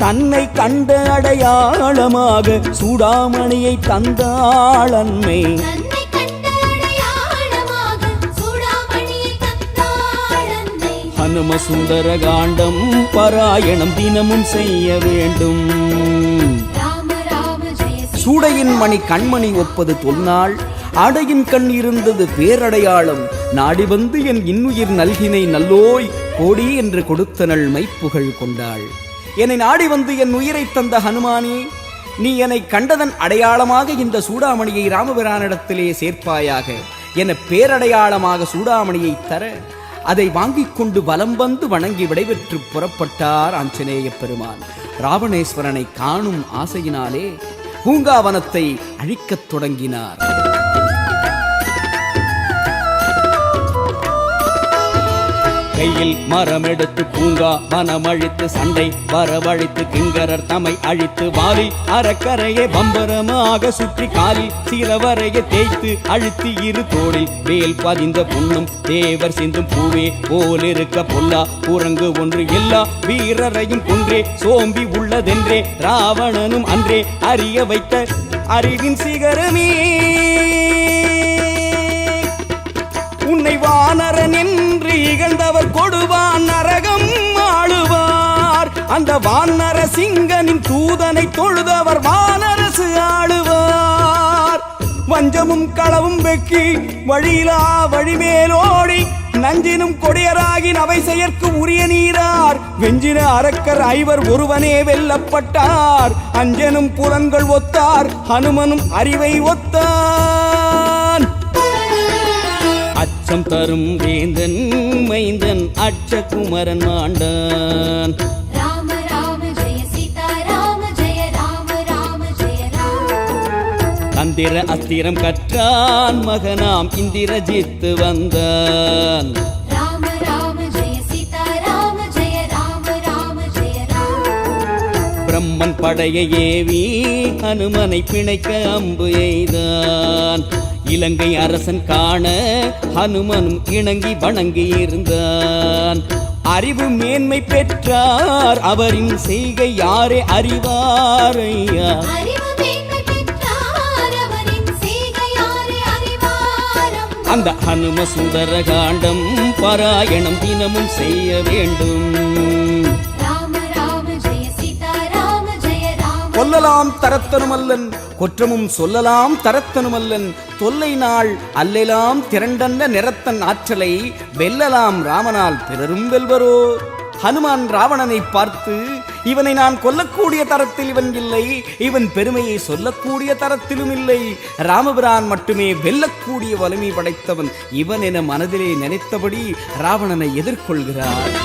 தன்னை கண்ட அடையாளமாக சூடாமணியை தந்தாள் அன்னை. தன்னை கண்ட அடையாளமாக சூடாமணியை தந்தாள் அன்னை. ஹனும சுந்தர காண்டம் பாராயணம் தினமும் செய்ய வேண்டும். ராம ராம ஜெய சீதா சூடையின் மணி கண்மணி ஒப்பது தொல்நாள். ஆடையின் கண் இருந்தது பேரடையாளம். நாடி வந்து என் இன்னுயிர் நல்கினை நல்லோய் கோடி என்று கொடுத்தனள் மைப்புகழ் கொண்டாள். என்னை நாடி வந்து என் உயிரை தந்த ஹனுமானே, நீ என்னை கண்டதன் அடையாளமாக இந்த சூடாமணியை ராமபிரானிடத்திலே சேர்ப்பாயாக என பேரடையாளமாக சூடாமணியை தர அதை வாங்கிக் கொண்டு வலம் வந்து வணங்கி விடைபெற்று புறப்பட்டார் ஆஞ்சநேய பெருமான். ராவணேஸ்வரனை காணும் ஆசையினாலே பூங்காவனத்தை அழிக்கத் தொடங்கினார். கையில் மரம் எடுத்து பூங்கா வனம் அழித்து சண்டை வரவழைத்து கிங்கரர் தமை அழித்து வாலில் அறக்கரையை பம்பரமாக சுற்றி காலில் சிலவரையை தேய்த்து அழுத்தி இரு தோளில் வேல் பதிந்த புண்ணும் தேவர் சிந்தும் பூவே போலிருக்க பொல்லா குரங்கு ஒன்று எல்லா வீரரையும் கொன்றே சோம்பி உள்ளதென்றே ராவணனும் அன்றே அறிய வைத்த அறிவின் சிகரமே. உன்னை வானரன் என்று இகழ்ந்தவர் கொடுவான் நரகம் ஆளுவார். அந்த வானர சிங்கனின் தூதனை தொழுதவர் வானரசு ஆளுவார். வஞ்சமும் களவும் வெக்கி வழியிலா வழிமேலோடி நஞ்சினும் கொடியராகி நவை செயற்கு உரிய நீரார். வெஞ்சின அரக்கர் ஐவர் ஒருவனே வெல்லப்பட்டார். அஞ்சனும் புலன்கள் ஒத்தார் ஹனுமனும் அறிவை ஒத்தான். அச்சம் தரும் வேந்தன் மைந்தன் அட்சகுமரன் மாண்டான். ராம ராம ஜெய சீதா ராம ஜெய ராம ராம ஜெய ராம. மந்திர அஸ்திரம் கற்றான் மகனாம் இந்திரஜித்து வந்தான் ராம ராம ஜெய சீதா ராம ஜெய ராம ராம ஜெய ராம பிரம்மன் படையை ஏவி ஹனுமனை பிணைக்க அம்பு எய்தான் இலங்கை அரசன் காண ஹனுமனும் இணங்கி வணங்கி இருந்தான் அறிவு மேன்மை பெற்றார் அவரின் செய்கை யாரே அறிவாரையா அறிவு மேன்மை பெற்றார் அவரின் செய்கை யாரே அறிவாரம் அந்த ஹனும சுந்தர காண்டம் பாராயணம் தினமும் செய்ய வேண்டும் ராம ராம ஜெய சீதா ராம ஜெய ராம கொல்லலாம் தரத்தனுமல்லன் கொற்றமும் சொல்லலாம் தரத்தனுமல்லன் தொல்லை நாள் அல்லெலாம் திரண்டன்ன நிறத்தன் ஆற்றலை வெல்லலாம் ராமனால் பிறரும் வெல்வரோ. ஹனுமான் ராவணனை பார்த்து, இவனை நான் கொல்லக்கூடிய தரத்தில் இவன் இல்லை, இவன் பெருமையை சொல்லக்கூடிய தரத்திலும் இல்லை, ராமபிரான் மட்டுமே வெல்லக்கூடிய வலிமை படைத்தவன் இவன் என மனதிலே நினைத்தபடி ராவணனை எதிர்கொள்கிறார்.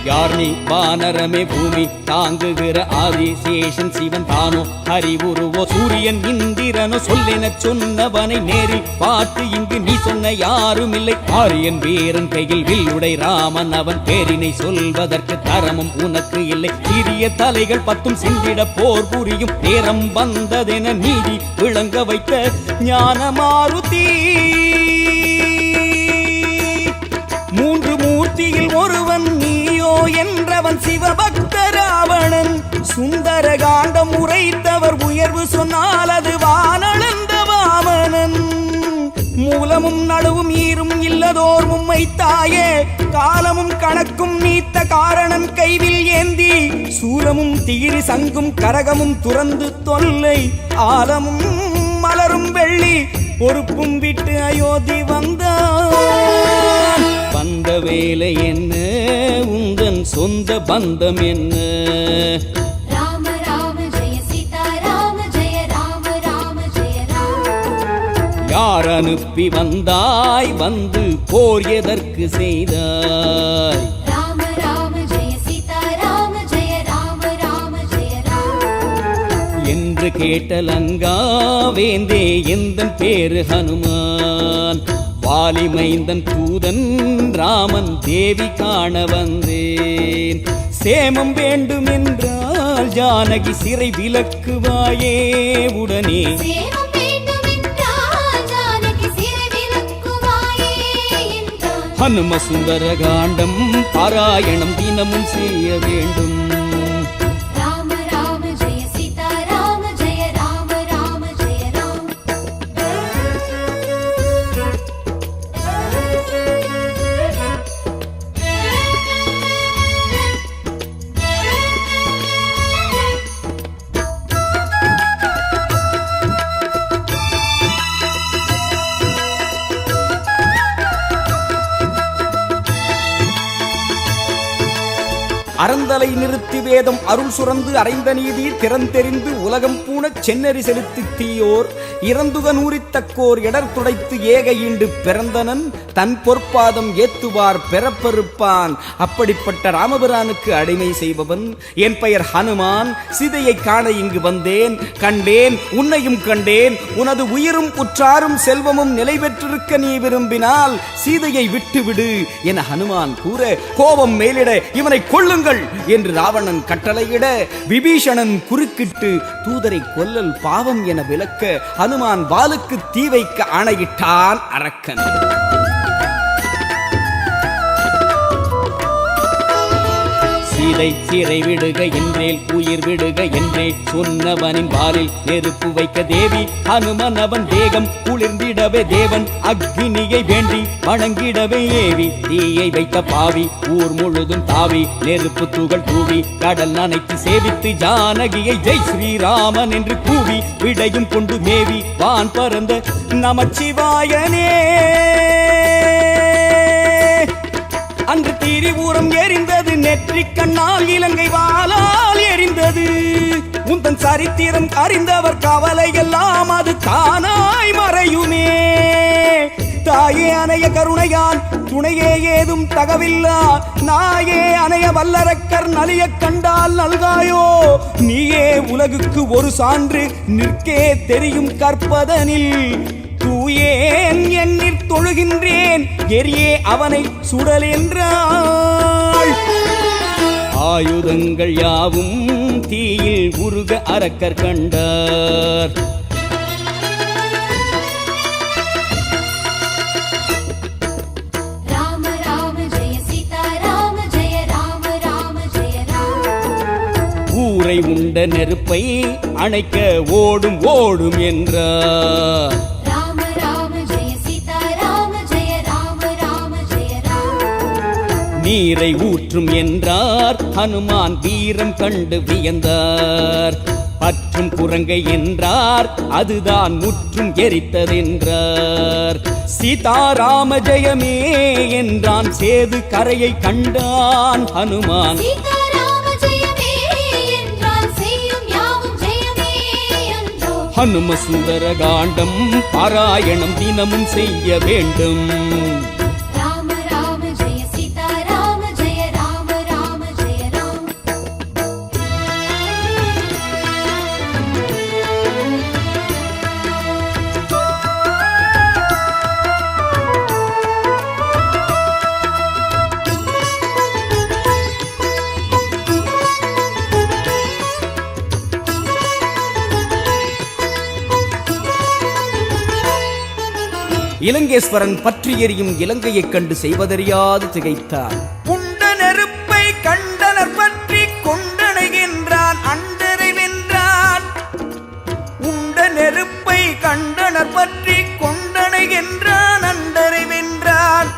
யார் நீ வானரமே பூமி தாங்குகிற ஆதிசேஷன் சிவன் தானோ அறிவுருவோ சூரியன் இந்திரனோ சொல்லென சொன்னவனை நேரில் பார்த்து இங்கு நீ சொன்ன யாரும் இல்லை ஆரியன் வீரன் கையில் வில்லுடை ராமன் அவன் பேரினை சொல்வதற்கு தரமும் உனக்கு இல்லை சிறிய தலைகள் 10 சிந்திட போர் புரியும் நேரம் வந்ததென நீதி விளங்க வைத்த ஞான மாருதி மூன்று மூர்த்தியில் ஒருவன் நீயோ என்றவன் சிவபக்த ராவணன் சுந்தர காண்டம் உரைத்தவர் உயர்வு சொன்னால் அது வானளந்த வாமனன் மூலமும் நடுவும் ஈரும் இல்லதோர் மும்மை தாயே காலமும் கணக்கும் நீத்த காரணன் கைவில் ஏந்தி சூலமும் தீரி சங்கும் கரகமும் துறந்து தொல்லை ஆலமும் மலரும் வெள்ளி பொறுப்பும் விட்டு அயோத்தி வந்தான் வந்த வேலை என்ன உந்தன் சொந்த பந்தம் என்ன ராம ராம ஜெய சீதா ராம ஜெய ராம ராம ஜெய ராம யார் அனுப்பி வந்தாய் வந்து போர் எதற்கு செய்தாய் ராம ராம ஜெய சீதா ராம ஜெய ராம ராம ஜெய ராம என்று கேட்டலங்கா வேந்தே எந்தன் பேரு ஹனுமான் வாலிமைந்தன் தூதன் ராமன் தேவி காண வந்தேன் சேமம் வேண்டும் என்றால் ஜானகி சிறை விலக்குவாயே உடனே சேமம் வேண்டும் என்றால் ஜானகி சிறை விலக்குவாயே என்றான் ஹனும சுந்தர காண்டம் பாராயணம் தினமும் செய்ய வேண்டும் ராம ராம ஜெய சீதா ராம ஜெய ராம ராம ஜெய ராம அறந்தலை நிறுத்தி வேதம் அருள் சுரந்து அறைந்த நீதி திறந்தெறிந்து உலகம் பூணச் சென்னறி செலுத்தி தீயோர் இறந்துக நூறித்தக்கோர் இடர் துடைத்து ஏக ஈண்டு பிறந்தனன் தன் பொற்பாதம் ஏத்துவார் பிறப்பறுப்பான். அப்படிப்பட்ட ராமபிரானுக்கு அடிமை செய்பவன் என் பெயர் ஹனுமான். சீதையை காண இங்கு வந்தேன், கண்டேன், உன்னையும் கண்டேன். உனது உயிரும் உற்றாரும் செல்வமும் நிலை பெற்றிருக்க நீ விரும்பினால் சீதையை விட்டுவிடு என ஹனுமான் கூற, கோபம் மேலிட இவனை கொள்ளுங்கள் என்று ராவணன் கட்டளையிட விபீஷணன் குறுக்கிட்டு தூதரை கொல்லல் பாவம் என விளக்க ஹனுமான் வாளுக்கு தீ வைக்க ஆணையிட்டான் அரக்கன். சீதை சிறை விடுக என்றேல் உயிர் விடுக என்றே சொன்னவனின் வாலில் நெருப்பு வைக்க தேவி ஹனுமன் அவன் தேகம் குளிர்ந்திடவே தேவன் அக்னியை வேண்டி வணங்கிடவே ஏவி தீயை வைத்த பாவி ஊர் முழுதும் தாவி நெருப்பு துகள் தூவி கடல் நனைத்து சேவித்து ஜானகியை ஜெய் ஸ்ரீராமன் என்று கூவி விடையும் கொண்டு மேவி வான் பறந்த நமச்சிவாயனே. அன்று திரிபுரம் எரிந்தது, நெற்றிக் கண்ணால் இலங்கை வாளால் எரிந்தது. உந்தன் சரித்திரம் அறிந்தவர் கவலை எல்லாம் அது தானாய் மறையுமே. தாயே அணைய கருணையான் துணையே ஏதும் தகவில்லா நாயே அணைய வல்லரக்கர் நலிய கண்டால் நல்காயோ நீயே உலகுக்கு ஒரு சான்று நிற்கே தெரியும் கற்பதனில் தூயேன் எண்ணிற் தொழுகின்றேன் எரியே அவனை சுடல் என்றாள். ஆயுதங்கள் யாவும் தீயில் உருக அரக்கர் கண்டார். ராம ராம ஜெய சீதா ராம ஜெய ராம ராம ஜெய ராம. ஊரை உண்ட நெருப்பை அணைக்க ஓடும் ஓடும் என்றார். ராம ராம ஜெய சீதா ராம ஜெய ராம ராம ஜெய ராம. நீரை ஊற்றும் என்றார். ஹனுமான் வீரம் கண்டு வியந்தார். பற்றும் குரங்கை என்றார். அதுதான் முற்றும் எரித்ததென்றார். சீதாராம ஜெயமே என்றான். சேது கரையை கண்டான் ஹனுமான். சீதா ராம ஜெயமே என்றால் செய்யும் யாவும் ஜெயமே என்றோ. ஹனும சுந்தர காண்டம் பாராயணம் தினமும் செய்ய வேண்டும். ராம ராம ஜெய சீதா ராம ஜெய ராம ராம ஜெய ராம. இலங்கேஸ்வரன் பற்றி எரியும் இலங்கையைக் கண்டு செய்வதறியாது திகைத்தான். உண்ட நெருப்பை கண்டனர் பற்றி கொண்டணைகின்றான் அண்டரை வென்றான். உண்ட நெருப்பை கண்டனர் பற்றி கொண்டணைகின்றான் அண்டரை வென்றான்.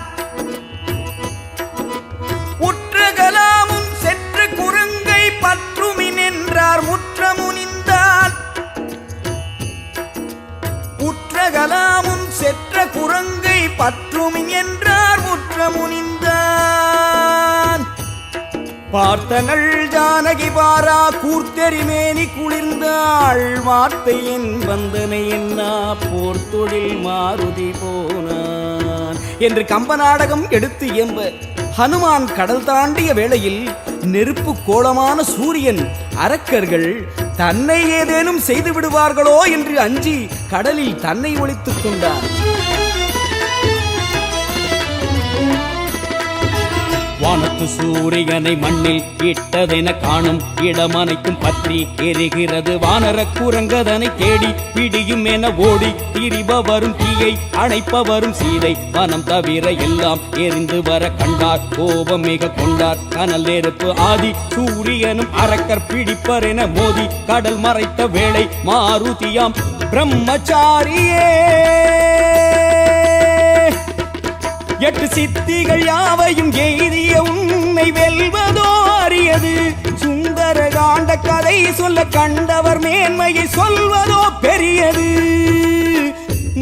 உற்றகலாமும் செற்ற குரங்கை பற்றுமின் என்றார் முற்றமுனிந்தான். உற்றகலாமும் செற்ற குரங்கை பற்றுமின் என்றார் முற்றமுனிந்தான். பார்த்தனள் ஜானகி பாரா கூர்த்தெரிமேனி குளிர்ந்தாள். வார்த்தையின் வந்தனை என்னா போர் தொழில் மாருதி போனான் என்று கம்ப நாடகம் எடுத்து இயம்ப ஹனுமான் கடல் தாண்டிய வேளையில் நெருப்பு கோலமான சூரியன் அரக்கர்கள் தன்னை ஏதேனும் செய்து விடுவார்களோ என்று அஞ்சி கடலில் தன்னை ஒளித்துக் கொண்டார். வானத்து சூரியனை மண்ணில் இட்டதென காணும் இடம் அனைத்தும் பற்றி எரிகிறது. வானர குரங்கதனை தேடி பிடியும் என ஓடி திரிபவரும் தீயை அணைப்பவரும் சீதை வனம் தவிர எல்லாம் எரிந்து வர கண்டார். கோபம் மிக கொண்டார். கனல் நெருப்பு ஆதி சூரியனும் அரக்கர் பிடிப்பர் என மோதி கடல் மறைத்த வேளை மாருதியாம் பிரம்மச்சாரியே எட்டு சித்திகள் யாவையும் எய்திய உன்னை வெல்வதோ அறியது. சுந்தர காண்ட கதை சொல்ல கண்டவர் மேன்மையை சொல்வதோ பெரியது.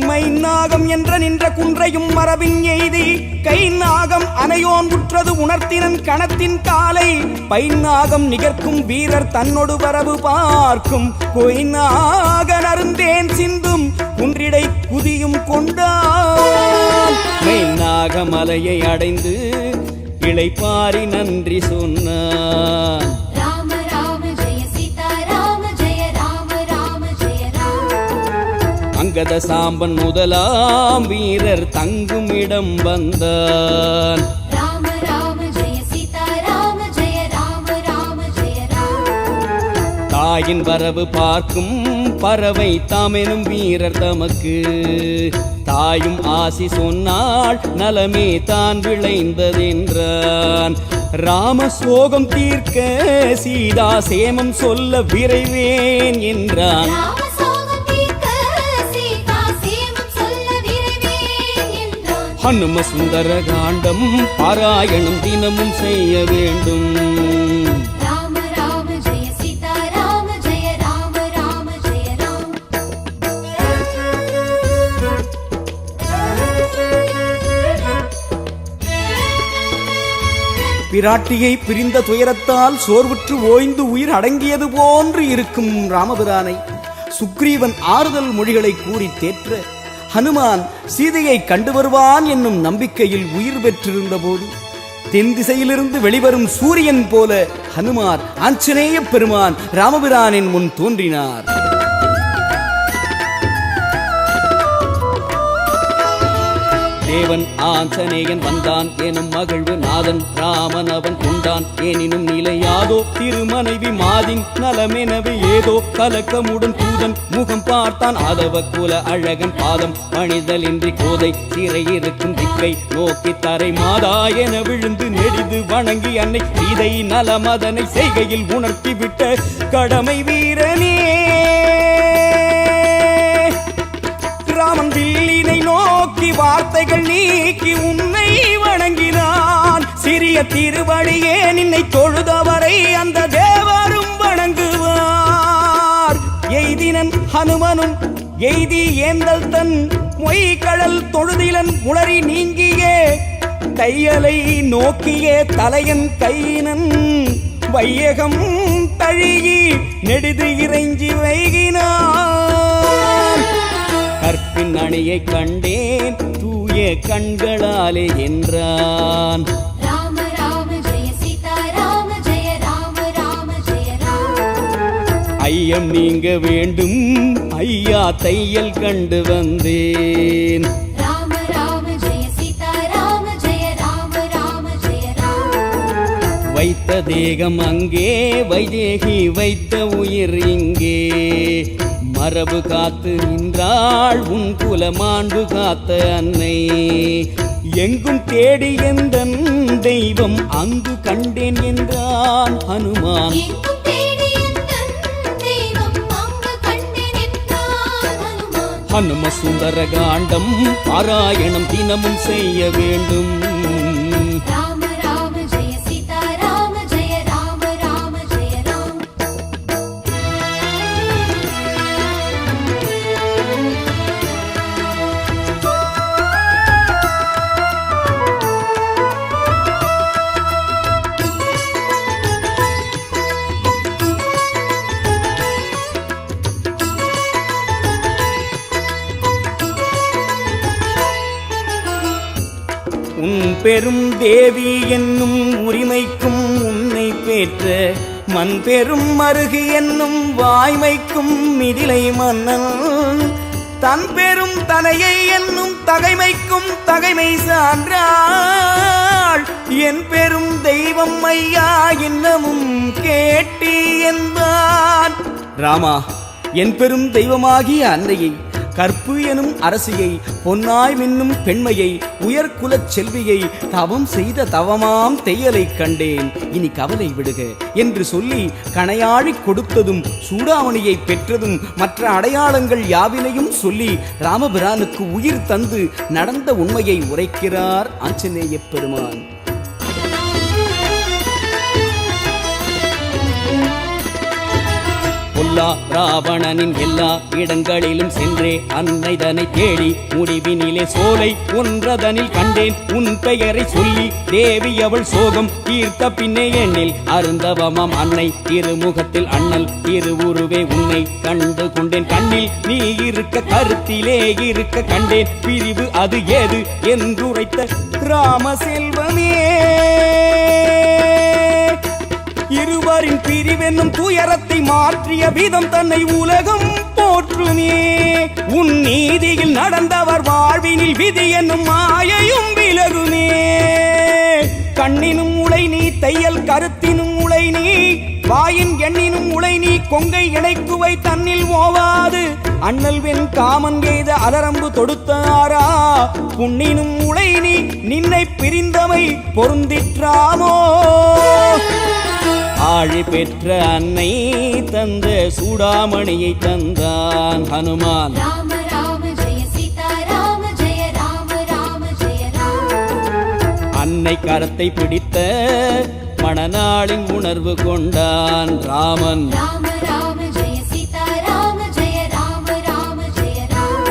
மைநாகம் என்ற நின்ற குன்றையும் மரபின் எய்தி கை நாகம் அனையோன் உற்றது உணர்த்தினன் கணத்தின் காலை. பைநாகம் நிகர்க்கும் வீரர் தன்னொடு வரவு பார்க்கும் கொய்நாக நருந்தேன் சிந்தும் குன்றிடை குதியும் கொண்டான். மெய்நாகமலையை அடைந்து இளைப்பாரி நன்றி சொன்னான். ராம ராம ஜெய சீதா ராம ஜெய ராம ராம ஜெய ராம. அங்கத சாம்பன் முதலாம் வீரர் தங்கும் இடம் வந்தான். ராம ராம ஜெய சீதா ராம ஜெய ராம ராம ஜெய ராம. தாயின் வரவு பார்க்கும் பறவை தாமெனும் வீரர் தமக்கு. தாயும் ஆசி சொன்னாள் நலமே தான் விளைந்ததென்றான். ராம சோகம் தீர்க்க சீதா சேமம் சொல்ல விரைவேன் என்றான். ராம சோகம் தீர்க்க சீதா சேமம் சொல்ல விரைவேன் என்றான். ஹனும சுந்தர காண்டம் பாராயணம் தினமும் செய்ய வேண்டும். ராம ராம ஜெய சீதா ராம ஜெய ராம ராம ஜெய ராம. பிராட்டியை பிரிந்த துயரத்தால் சோர்வுற்று ஓய்ந்து உயிர் அடங்கியது போன்று இருக்கும் ராமபிரானை சுக்ரீவன் ஆறுதல் மொழிகளை கூறி தேற்ற ஹனுமான் சீதையை கண்டு வருவான் என்னும் நம்பிக்கையில் உயிர் பெற்றிருந்த போது தென் திசையிலிருந்து வெளிவரும் சூரியன் போல ஹனுமார் ஆஞ்சநேய பெருமான் ராமபிரானின் முன் தோன்றினார். தேவன் ஆஞ்சநேயன் வந்தான் எனும் மகிழ்வு நாதன் ராமன் அவன் கொண்டான் எனினும் நிலையாதோ திருமனைவி மாதின் நலமெனவே ஏதோ கலக்கமுடன் தூதன் முகம் பார்த்தான் ஆதவ குல அழகன் பாதம் பணிதல் இன்றி கோதை சிறையிருக்கும் திக்கை நோக்கி தரை மாதா என விழுந்து நெடிது வணங்கி அன்னை சீதை நலமதனை செய்கையில் உணர்த்திவிட்ட கடமை வீரனே. ராமன் வில்லினை நோக்கி வார்த்தைகள் நீக்கி உன்னை வணங்கினான். சிறிய திருவடியே நின்னை தொழுதவரை அந்த தேவரும் வணங்குவார். எய்தினன் ஹனுமனும் எய்தி ஏந்தல் தன் மொய்கடல் தொழுதிலன் உளறி நீங்கியே தையலை நோக்கியே தலையன் கையினன் வையகம் தழுகி நெடுது இறைஞ்சி வைகினான். கற்பின் அணியை கண்டேன் தூய கண்களாலே என்றான். ராம ராம ஜெய சீதா ராம ஜெய ராம ராம ஜெய ராம. ஐயம் நீங்க வேண்டும் ஐயா தையல் கண்டு வந்தேன். ராம ராம ஜெய சீதா ராம ஜெய ராம ராம ஜெய ராம. வைத்த தேகம் அங்கே வைதேகி வைத்த உயிர் இங்கே மரபு காத்து நின்றாள் உன் குல மாண்பு காத்த அன்னை. எங்கும் தேடி எந்தன் தெய்வம் அங்கு கண்டேன் என்றான் ஹனுமான். எங்கும் தேடி எந்தன் தெய்வம் அங்கு கண்டேன் என்றான் ஹனுமான். ஹனும சுந்தர காண்டம் பாராயணம் தினமும் செய்ய வேண்டும். ராம ராம ஜெய சீதா ராம ஜெய ராம ராம ஜெய ராம. உன் பெரும் தேவி என்னும் உரிமைக்கும் உன்னை பேற்ற மண் பெரும் மருகு என்னும் வாய்மைக்கும் மிதிலை மன்னன் தன் பெரும் தனையை என்னும் தகைமைக்கும் தகைமை சான்றாள். என் பெரும் தெய்வம் ஐயா இன்னமும் கேட்டி என்பான். ராமா, என் பெரும் தெய்வமாகிய அன்னையை, கற்பு எனும் அரசியை, பொன்னாய் மின்னும் பெண்மையை, உயர்குலச் செல்வியை, தவம் செய்த தவமாம் தையலை கண்டேன், இனி கவலை விடுக என்று சொல்லி கணையாழி கொடுத்ததும் சூடாமணியை பெற்றதும் மற்ற அடையாளங்கள் யாவினையும் சொல்லி ராமபிரானுக்கு உயிர் தந்து நடந்த உண்மையை உரைக்கிறார் ஆஞ்சநேய பெருமான். பொல்லா ராவணனின் எல்லா இடங்களிலும் சென்றே அன்னைதனை தேடி முடிவினிலே சோலை ஒன்றதனில் கண்டேன் உன் பெயரை சொல்லி தேவி அவள் சோகம் தீர்த்த பின்னே எண்ணில் அருந்தவமாம் அன்னை திருமுகத்தில் அண்ணல் திருவுருவே உன்னை கண்டு கொண்டேன். கண்ணில் நீ இருக்க கருத்திலே இருக்க கண்டேன் பிரிவு அது ஏது என்றுரைத்த ராம செல்வமே. இருவரின் பிரிவென்னும் துயரத்தை மாற்றிய விதம் தன்னை உலகம் போற்றுமே. உன் நீதியில் நடந்தவர் வாழ்வினில் விதி என்னும் மாயையும் விலகுமே. கண்ணினும் உளை நீ தையல் கருத்தினும் உளை நீ வாயின் எண்ணினும் உளை நீ கொங்கை இணைக்குவை தன்னில் ஓவாது அண்ணல் வெண் காமன் எய்த அதரம்பு தொடுத்தாரா. புண்ணினும் உளை நீ நின்னை பிரிந்தமை பொருந்திற்றாமோ. ஆழி பெற்ற அன்னை தந்த சூடாமணியை தந்தான் ஹனுமான். ராம ராம ஜெய சீதா ராம ஜெய ராம ராம ஜெய ராம. அன்னை கரத்தை பிடித்த மணநாளின் உணர்வு கொண்டான் ராமன். ராம ராம ஜெய சீதா ராம ஜெய ராம ராம ஜெய ராம.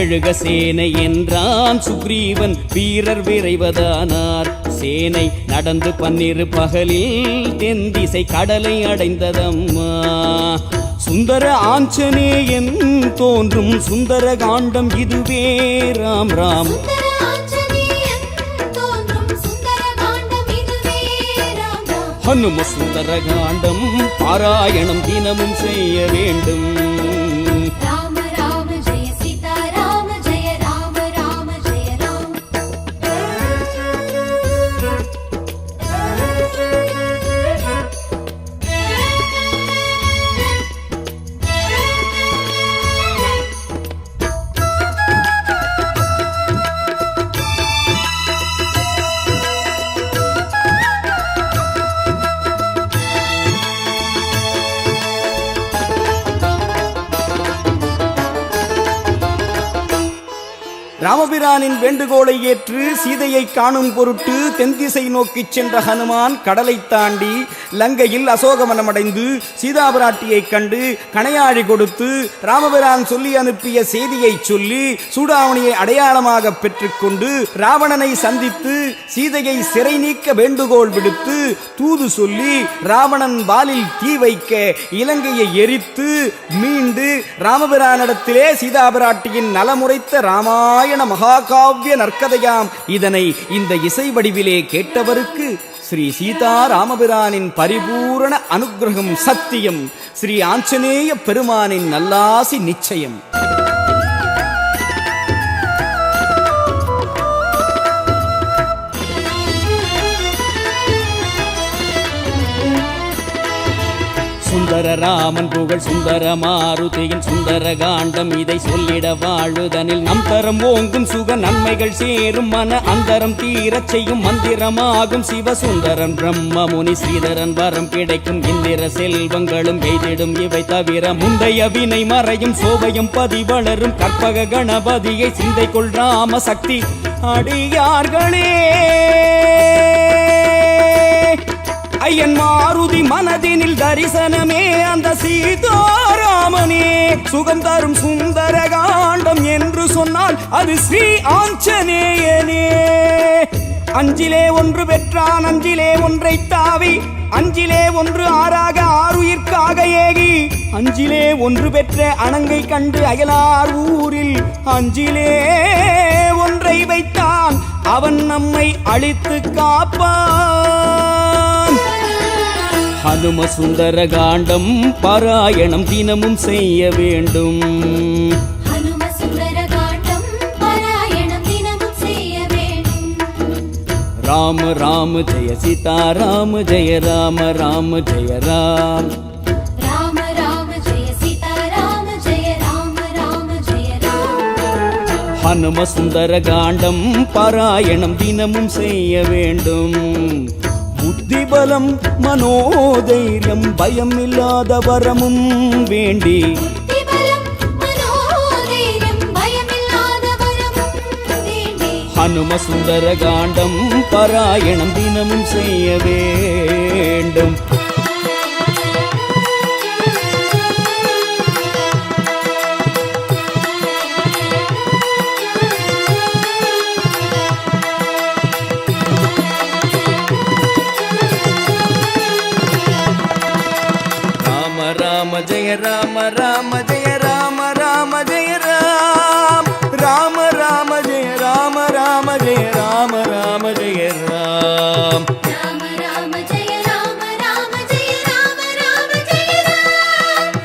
எழுக சேனை என்றான் சுக்ரீவன் வீரர் விரைவதானார். சேனை நடந்து 12 பகலில் தென் திசை கடலை அடைந்ததம்மா. சுந்தர ஆஞ்சநேயன் தோன்றும் சுந்தர காண்டம் இதுவே ராம் ராம். சுந்தர ஆஞ்சநேயன் தோன்றும் சுந்தர காண்டம் இதுவே ராம் ராம். ஹனும சுந்தர காண்டம் பாராயணம் தினமும் செய்ய வேண்டும். ராம ராம ஜெய சீதா ராம ஜெய ராம ராம ஜெய ராம். ராமபிரானின் வேண்டுகோளை ஏற்று சீதையை காணும் பொருட்டு தென்திசை நோக்கிச் சென்ற ஹனுமான் கடலை தாண்டி லங்கையில் அசோகவனமடைந்து சீதாபிராட்டியைக் கண்டு கணையாழி கொடுத்து ராமபிரான் சொல்லி அனுப்பிய செய்தியை சொல்லி சூடாமணியை அடையாளமாக பெற்றுக்கொண்டு ராவணனை சந்தித்து சீதையை சிறை நீக்க வேண்டுகோள் விடுத்து தூது சொல்லி ராவணன் வாலில் தீ வைக்க இலங்கையை எரித்து மீண்டு ராமபிரானிடத்திலே சீதாபிராட்டியின் நலமுறைத்த ராமாயண மகாகாவிய நற்கதையாம் இதனை இந்த இசை வடிவிலே கேட்டவருக்கு ஸ்ரீ சீதா ராமபிரானின் பரிபூரண அனுக்கிரகம் சத்தியம். ஸ்ரீ ஆஞ்சநேய பெருமானின் நல்லாசி நிச்சயம். சுந்தர ராமன் புகழ் சுந்தர மாருதியின் சுந்தர காண்டம் இதை சொல்லிட வாழுதனில் நம் தரம் ஓங்கும் சுக நன்மைகள் சேரும் மன அந்தரம் தீரச் செய்யும் மந்திரமாகும் சிவசுந்தரன் பிரம்ம முனி ஸ்ரீதரன் வரம் கிடைக்கும் இந்திர செல்வங்களும் எய்திடும் இவை தவிர முந்தைய வினை மறையும் சோபயம் பதி வளரும் கற்பக கணபதியை சிந்தை கொள் ராம சக்தி அடியார்களே. ஐயன் மாருதி மனதினில் தரிசனமே அந்த சீதாராமனே. சுகம் தரும் சுந்தர காண்டம் என்று சொன்னால் அது ஸ்ரீ ஆஞ்சநேயனே. அஞ்சிலே ஒன்று பெற்றான் அஞ்சிலே ஒன்றை தாவி அஞ்சிலே ஒன்று ஆறாக ஆறுயிர்க்காக ஏகி அஞ்சிலே ஒன்று பெற்ற அணங்கை கண்டு அயலார் ஊரில் அஞ்சிலே ஒன்றை வைத்தான் அவன் நம்மை அழித்து காப்பான். ஹனும சுந்தர காண்டம் பாராயணம் தினமும் செய்ய வேண்டும். ஹனும சுந்தர காண்டம் பாராயணம் தினமும் செய்ய வேண்டும். ராம ராம ஜெய சீதா ராம ஜெய ராம ராம ஜெய ராம். ராம ராம ஜெய சீதா ராம ஜெய ராம ராம ஜெய ராம். ஹனும சுந்தர காண்டம் பாராயணம் தினமும் செய்ய வேண்டும். புத்திபலம் மனோதைரியம் பயம் இல்லாத வரமும் வேண்டி புத்திபலம் மனோதைரியம் பயமில்லாத வரமும் வேண்டி ஹனும சுந்தர காண்டம் பாராயணம் தினமும் செய்ய வேண்டும். ராம ஜெய ராம ராம ஜெய ராம ராம ஜெய ராம். ராம ராம ஜெய ராம ராம ஜெய ராம ராம ஜெய ராம். ராம ராம ஜெய ராம ராம ஜெய ராம ராம ஜெய ராம்.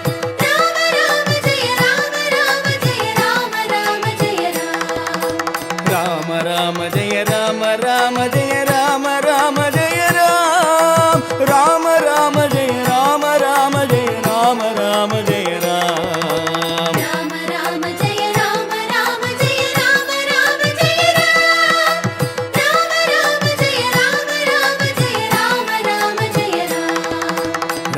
ராம ராம ஜெய ராம ராம ஜெய ராம ராம ஜெய ராம். ராம ராம ஜெய ராம ராம ஜெய ராம ராம ஜெய ராம். ராம ராம ஜெய ராம ராம ஜெய ராம ராம ஜெய ராம். ராம ராம ஜெய ராம ராம ஜெய ராம ராம ஜெய ராம். ராம ராம ஜெய ராம ராம ஜெய ராம ராம ஜெய ராம்.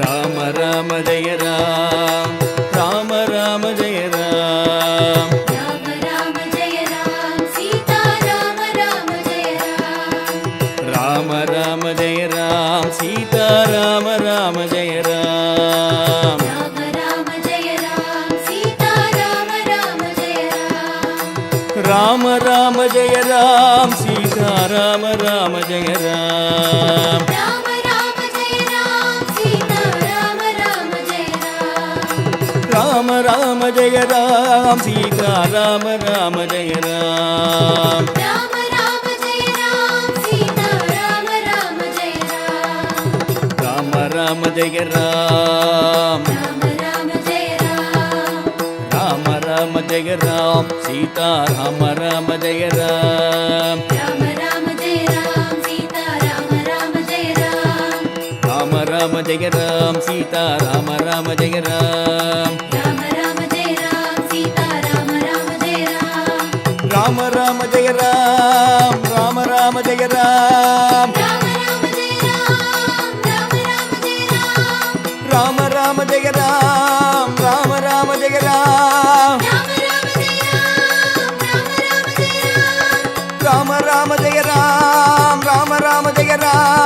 ராம ராம ஜெய ராம். ராம ராம ஜெய ராம். ராம ராம ஜெய ராம் சீதா ராம ராம ஜெய ராம். ராம ராம ஜெய ராம் சீதா ராம ராம ஜெய ராம். ராம ராம ஜெய ராம் சீதா ராம ராம ஜெய ராம். ராம ராம ஜெய ராம் சீதா ராம ராம ஜெய ராம். ராம ராம ஜெய ராம் சீதா ராம ராம ஜெய ராம். ஜெய ராம் சீதா ராம ராம ஜெய ராம் ராம ராம ஜெய ராம் சீதா ராம ராம ஜெய ராம் ராம ராம ஜெய ராம் ராம ராம ஜெய ராம் ராம ராம ஜெய ராம் சீதா ராம ராம ஜெய ராம் ராம ராம ஜெய ராம் சீதா ராம ராம ஜெய ராம் ராம ராம ஜெய ராம் சீதா ராம ராம ஜெய ராம் ராம ராம ஜெய ராம் சீதா ராம ராம ஜெய ராம் ராம ராம ஜெய ராம் ராம ராம ஜெய ராம் ராம ராம ஜெய ராம் ராம ராம ஜெய ராம் ராம ராம ஜெய ராம் ராம ராம ஜெய ராம் ராம ராம ஜெய ராம் ராம ராம ஜெய ராம் ராம ராம ஜெய ராம் ராம ராம ஜெய ராம்